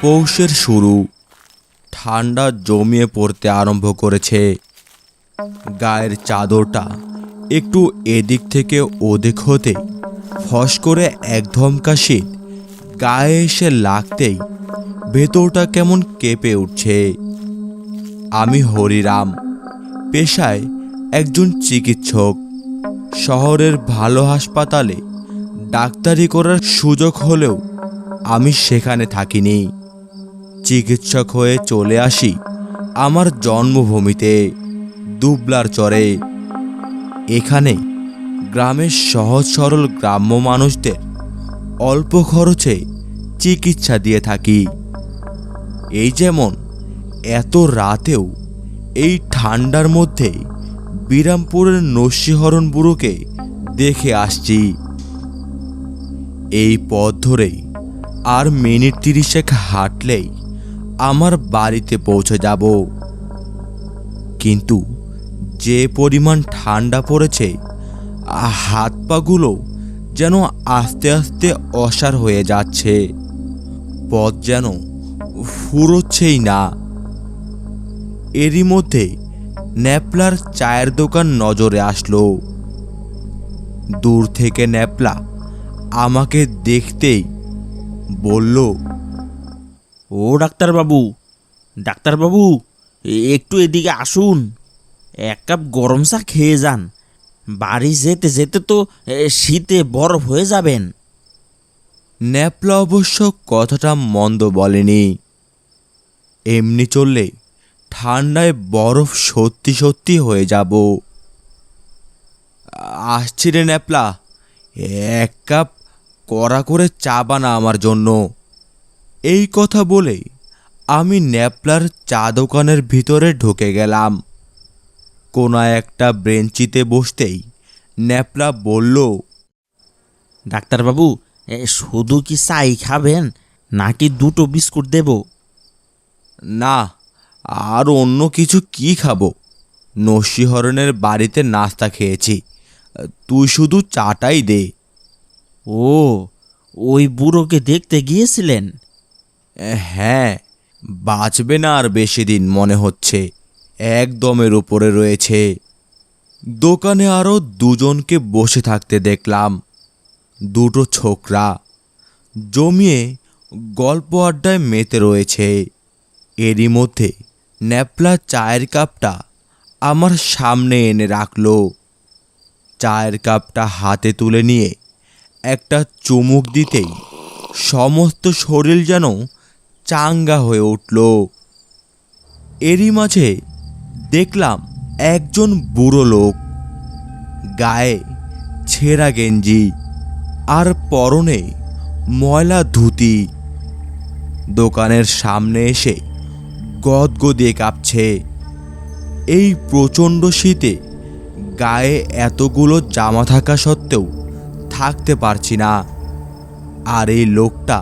পৌষের শুরু। ঠান্ডা জমিয়ে পড়তে আরম্ভ করেছে। গায়ের চাদরটা একটু এদিক থেকে ওদিক হতে ফস করে এক ধমকা শীত গায়ে এসে লাগতেই ভেতরটা কেমন কেঁপে উঠছে। আমি হরিরাম, পেশায় একজন চিকিৎসক। শহরের ভালো হাসপাতালে ডাক্তারি করার সুযোগ হলেও আমি সেখানে থাকিনি। চিকিৎসক হয়ে চলে আসি আমার জন্মভূমিতে, দুবলার চরে। এখানে গ্রামের সহজ সরল গ্রাম্য মানুষদের অল্প খরচে চিকিৎসা দিয়ে থাকি। এই যেমন এত রাতেও এই ঠান্ডার মধ্যে বিরামপুরের নসিহরণ বুড়োকে দেখে আসছি। এই পথ ধরেই আর মিনিট 30 হাঁটলেই আমার বাড়িতে পৌঁছে যাব। কিন্তু যে পরিমাণ ঠান্ডা পড়েছে, হাত পাগুলো যেন আস্তে আস্তে অসাড় হয়ে যাচ্ছে। পথ যেন ফুরোচ্ছেই না। এরই মধ্যে ন্যাপলার চায়ের দোকান নজরে আসলো। দূর থেকে ন্যাপলা আমাকে দেখতেই বলল, ও ডাক্তারবাবু, ডাক্তারবাবু, একটু এদিকে আসুন, এক কাপ গরম চা খেয়ে যান। বাড়ি যেতে যেতে তো শীতে বরফ হয়ে যাবেন। ন্যাপলা অবশ্য কথাটা মন্দ বলেনি। এমনি চললে ঠান্ডায় বরফ সত্যি সত্যি হয়ে যাব। আসছি রে ন্যাপলা, এক কাপ কড়া করে চা বানা আমার জন্য। এই কথা বলে আমি ন্যাপলার চা দোকানের ভিতরে ঢুকে গেলাম। কোনায় একটা বেঞ্চিতে বসতেই ন্যাপলা বলল, ডাক্তারবাবু, শুধু কি চাই খাবেন নাকি দুটো বিস্কুট দেব? না, আর অন্য কিছু কি খাবো? নসিহরণের বাড়িতে নাস্তা খেয়েছি, তুই শুধু চাটাই দে। ও, ওই বুড়োকে দেখতে গিয়েছিলেন? হ্যাঁ, বাঁচবে না আর বেশি দিন মনে হচ্ছে। একদমের উপরে রয়েছে। দোকানে আরও দুজনকে বসে থাকতে দেখলাম। দুটো ছোকরা জমিয়ে গল্প আড্ডায় মেতে রয়েছে। এরই মধ্যে ন্যাপলা চায়ের কাপটা আমার সামনে এনে রাখলো। চায়ের কাপটা হাতে তুলে নিয়ে একটা চুমুক দিতেই সমস্ত শরীর যেন চাঙ্গা হয়ে উঠল। এরই মাঝে দেখলাম একজন বুড়ো লোক, গায়ে ছেঁড়া গেঞ্জি আর পরনে ময়লা ধুতি, দোকানের সামনে এসে গদগদিয়ে কাঁপছে। এই প্রচণ্ড শীতে গায়ে এতগুলো জামা থাকা সত্ত্বেও থাকতে পারছি না। আর এই লোকটা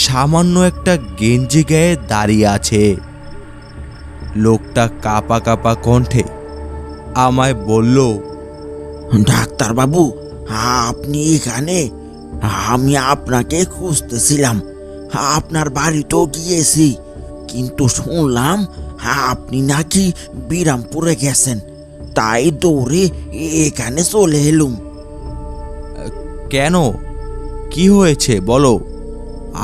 সামান্য একটা গেঞ্জি গায়ে দাঁড়িয়ে আছে। লোকটা কাঁপা কাঁপা কণ্ঠে আমায় বলল, ডাক্তারবাবু, আপনি এখানে? আমি আপনাকে খুঁজতেছিলাম। আপনার বাড়িতেও গিয়েছি, কিন্তু শুনলাম আপনি নাকি বিরামপুরে গেছেন, তাই দৌড়ে এখানে চলে এলুম। কেন, কি হয়েছে বলো?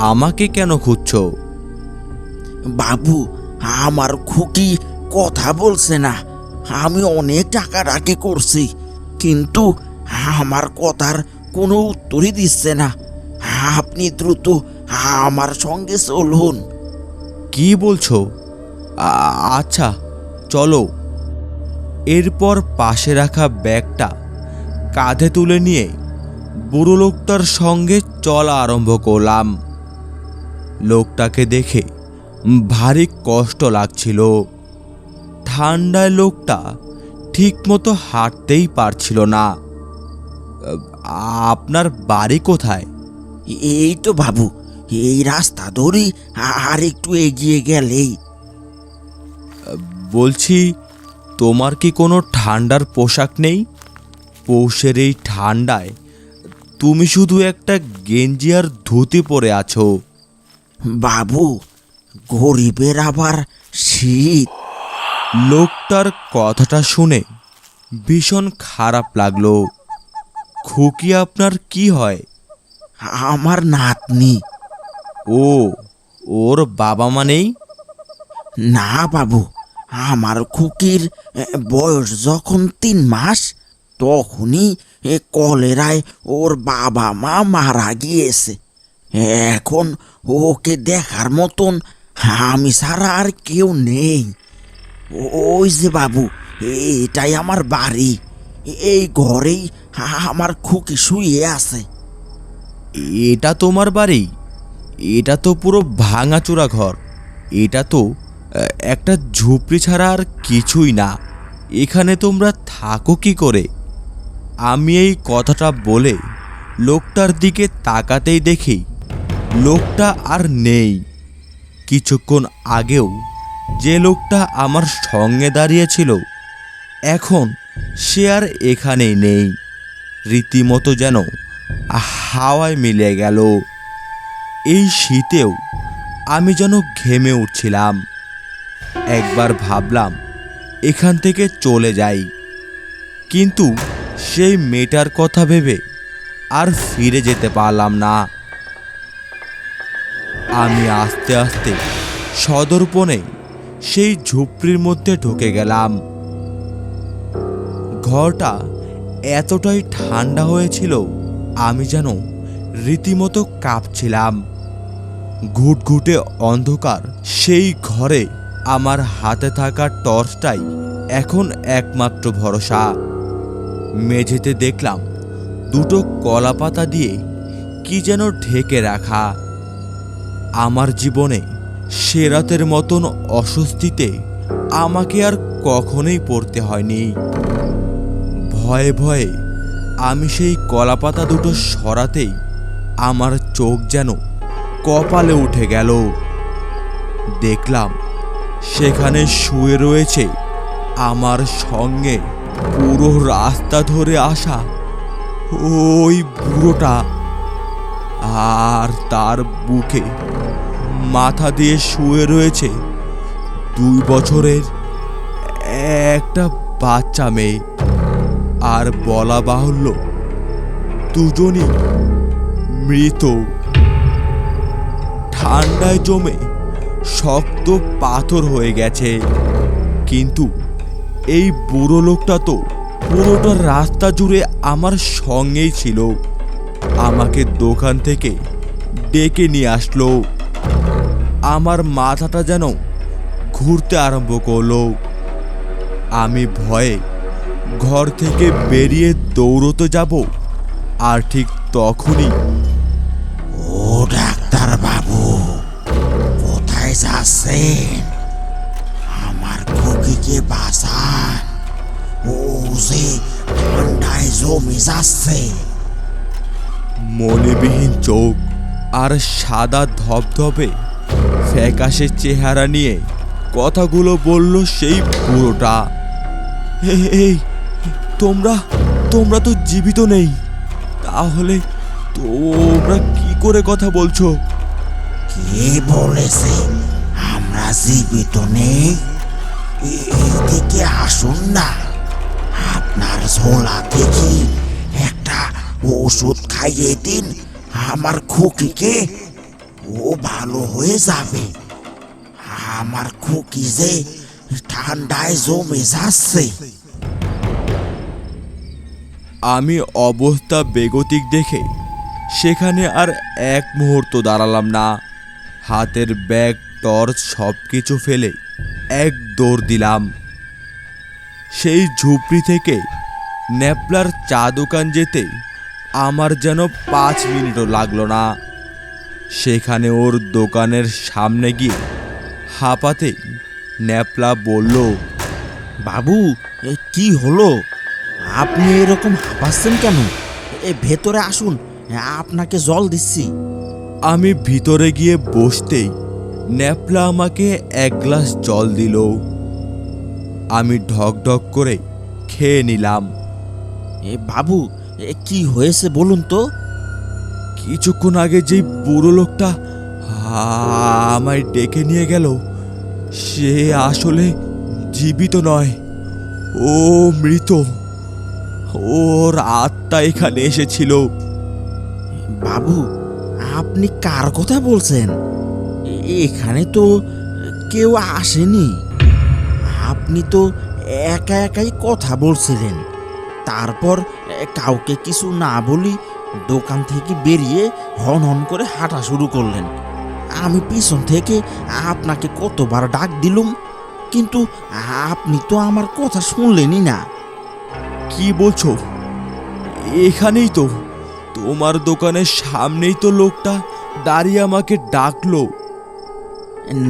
আমাকে কেন খুঁজছো? বাবু, আমার খুকি কথা বলছে না। আমি অনেক টাকাটাকি করছি, কিন্তু আমার কথার কোনো উত্তরই দিচ্ছে না। আপনি দ্রুত আমার সঙ্গে চলুন। কি বলছো? আচ্ছা, চলো। এরপর পাশে রাখা ব্যাগটা কাঁধে তুলে নিয়ে বুড়ো লোকটার সঙ্গে চলা আরম্ভ করলাম। লোকটাকে দেখে ভারী কষ্ট লাগছিল। ঠান্ডায় লোকটা ঠিকমতো হাঁটতেই পারছিল না। আপনার বাড়ি কোথায়? এই তো বাবু, এই রাস্তা ধরে আর একটু এগিয়ে গেলেই। বলছি, তোমার কি কোনো ঠান্ডার পোশাক নেই? পৌষের এই ঠান্ডায় তুমি শুধু একটা গেঞ্জি আর ধুতি পরে আছো। বাবু, গরিবের আবার শীত। লোকটার কথাটা শুনে ভীষণ খারাপ লাগলো। খুকি আপনার কি হয়? আমার নাতনি। ও, ওর বাবা মা নেই? না বাবু, আমার খুকির বয়স যখন 3 মাস, তখনই কলেরায় ওর বাবা মা মারা গিয়েছে। এখন ওকে দেখার মতন আমি ছাড়া আর কেউ নেই। ওই যে বাবু, এটাই আমার বাড়ি। এই ঘরেই আমার খুকি শুয়ে আছে। এটা তোমার বাড়ি? এটা তো পুরো ভাঙাচোরা ঘর। এটা তো একটা ঝুপড়ি ছাড়া আর কিছুই না। এখানে তোমরা থাকো কি করে? আমি এই কথাটা বলে লোকটার দিকে তাকাতেই দেখি লোকটা আর নেই। কিছুক্ষণ আগেও যে লোকটা আমার সঙ্গে দাঁড়িয়েছিল, এখন সে আর এখানেই নেই। রীতিমতো যেন হাওয়ায় মিলে গেল। এই শীতেও আমি যেন ঘেমে উঠছিলাম। একবার ভাবলাম এখান থেকে চলে যাই, কিন্তু সেই মেয়েটার কথা ভেবে আর ফিরে যেতে পারলাম না। আমি আস্তে আস্তে সদর্পণে সেই ঝুপড়ির মধ্যে ঢুকে গেলাম। ঘরটা এতটাই ঠান্ডা হয়েছিল, আমি যেন রীতিমতো কাঁপছিলাম। ঘুটঘুটে অন্ধকার সেই ঘরে আমার হাতে থাকা টর্চটাই এখন একমাত্র ভরসা। মেঝেতে দেখলাম দুটো কলাপাতা দিয়ে কি যেন ঢেকে রাখা। আমার জীবনে সে রাতের মতন অস্বস্তিতে আমাকে আর কখনোই পড়তে হয়নি। ভয়ে ভয়ে আমি সেই কলাপাতা দুটো সরাতেই আমার চোখ যেন কপালে উঠে গেল। দেখলাম সেখানে শুয়ে রয়েছে আমার সঙ্গে পুরো রাস্তা ধরে আসা ওই বুড়োটা, আর তার বুকে মাথা দিয়ে শুয়ে রয়েছে 2 বছরের একটা বাচ্চা মেয়ে। আর বলা বাহুল্য, দুজনই মৃত। ঠান্ডায় জমে শক্ত পাথর হয়ে গেছে। কিন্তু এই বুড়ো লোকটা তো পুরোটা রাস্তা জুড়ে আমার সঙ্গেই ছিল। আমাকে দোকান থেকে ডেকে নিয়ে আসলো। আমার মাথাটা যেন ঘুরতে আরম্ভ করলো। আমি ভয়ে ঘর থেকে বেরিয়ে দৌড়তে যাব, আর ঠিক তখনই, ও ডাক্তার বাবু, কোথায় যাচ্ছেন? আমার খুকিকে বাঁচান, ও যে ঠান্ডায় জমে যাচ্ছে। মনেবিহীন চোখ আর সাদা ধবধবে ফ্যাকাশে চেহারা নিয়ে কথাগুলো বলল সেই বুড়োটা। এই, তোমরা তোমরা তো জীবিত নেই, তাহলে তোমরা কি করে কথা বলছো? কে বলেছে আমরা জীবিত নেই? এদিকে আসুন না, আপনার ঝোলা দেখি একটা ওষুধ খাইয়ে দিন আমার খুকিকে, ও ভালো হয়ে যাবে। আমার খুকি যে ঠান্ডায় জমে যাচ্ছে। আমি অবস্থা বেগতিক দেখে সেখানে আর এক মুহূর্ত দাঁড়ালাম না। হাতের ব্যাগ, টর্চ সব কিছু ফেলে এক দৌড় দিলাম। সেই ঝুপড়ি থেকে ন্যাপলার চা দোকান যেতে আমার যেন 5 মিনিটও লাগলো না। সেখানে ওর দোকানের সামনে গিয়ে হাঁপাতেই ন্যাপলা বলল, বাবু, কি হলো? আপনি এরকম হাঁপাচ্ছেন কেন? ভেতরে আসুন, আপনাকে জল দিচ্ছি। আমি ভিতরে গিয়ে বসতেই ন্যাপলা আমাকে 1 গ্লাস জল দিল। আমি ঢক ঢক করে খেয়ে নিলাম। বাবু, কি হয়েছে বলুন তো? কিছুক্ষণ আগে যেই বুড়ো লোকটা আমায় ডেকে নিয়ে গেল সে আসলে জীবিত নয়, ও মৃত। ওর আত্মা এখানে এসেছিল। বাবু, আপনি কার কথা বলছেন? এখানে তো কেউ আসেনি। আপনি তো একা একাই কথা বলছিলেন, তারপর কাউকে কিছু না বলি দোকান থেকে বেরিয়ে হন হন করে হাঁটা শুরু করলেন। আমি পিছন থেকে আপনাকে কতবার ডাক দিলুম, কিন্তু আপনি তো আমার কথা শুনলেনই না। কি বলছো? এখানেই তো, তোমার দোকানের সামনেই তো লোকটা দাঁড়িয়ে আমাকে ডাকলো।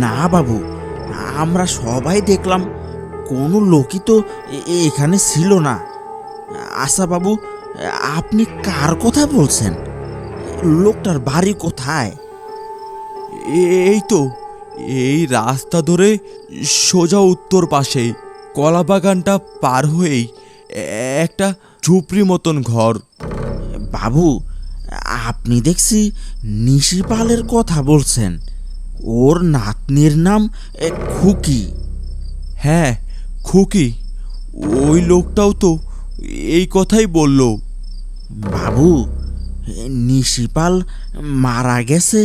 না বাবু, আমরা সবাই দেখলাম কোনো লোকই তো এখানে ছিল না। আচ্ছা বাবু, আপনি কার কথা বলছেন? লোকটার বাড়ি কোথায়? এই তো, এই রাস্তা ধরে সোজা উত্তর পাশে কলা বাগানটা পার হয়েই একটা ঝুপড়ি মতন ঘর। বাবু, আপনি দেখছি নিশিপালের কথা বলছেন। ওর নাতনির নাম খুকি। হ্যাঁ, খুকি। ওই লোকটাও তো এই কথাই বলল। বাবু, নিশিপাল মারা গেছে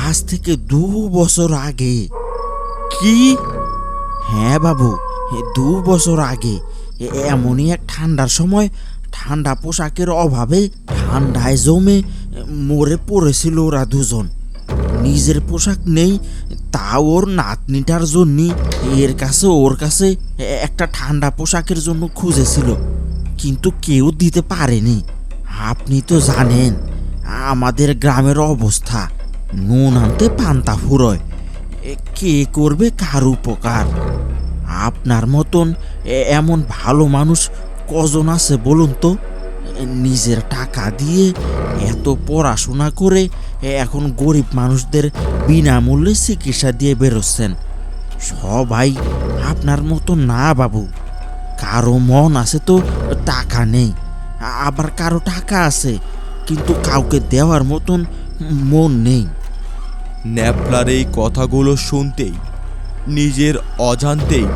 আজ থেকে 2 বছর আগে। কি? হ্যাঁ বাবু, 2 বছর আগে এমনই এক ঠান্ডার সময় ঠান্ডা পোশাকের অভাবে ঠান্ডায় জমে মরে পড়েছিল ওরা দুজন। নিজের পোশাক নেই, তা ওর নাতনিটার জন্য ওর কাছে একটা ঠান্ডা পোশাকের জন্য খুঁজেছিল, কিন্তু কেউ দিতে পারেনি। আপনি তো জানেন আমাদের গ্রামের অবস্থা, নুন আনতে পান্তা ফুরোয়। কে করবে কার উপকার? আপনার মতন এমন ভালো মানুষ কজন আছে বলুন তো? নিজের টাকা দিয়ে এত পড়াশোনা করে এখন গরিব মানুষদের বিনামূল্যে চিকিৎসা দিয়ে বেরোচ্ছেন। সবাই আপনার মতো না বাবু। কারো মন আছে তো টাকা নেই, আবার কারো টাকা আছে কিন্তু কাউকে দেওয়ার মতন মন নেই। ন্যাপলার এই কথাগুলো শুনতেই নিজের অজান্তেই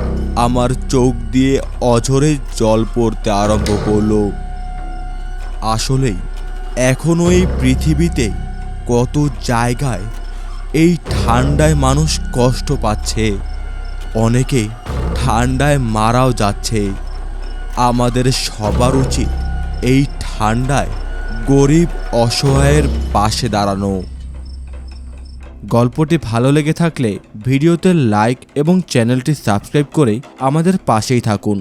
আমার চোখ দিয়ে অঝরে জল পড়তে আরম্ভ করলো। আসলেই এখনো এই পৃথিবীতে কত জায়গায় এই ঠান্ডায় মানুষ কষ্ট পাচ্ছে, অনেকে ঠান্ডায় মারাও যাচ্ছে। আমাদের সবার উচিত এই ঠান্ডায় গরিব অসহায়ের পাশে দাঁড়ানো। গল্পটি ভালো লেগে থাকলে ভিডিওতে লাইক এবং চ্যানেলটি সাবস্ক্রাইব করে আমাদের পাশেই থাকুন।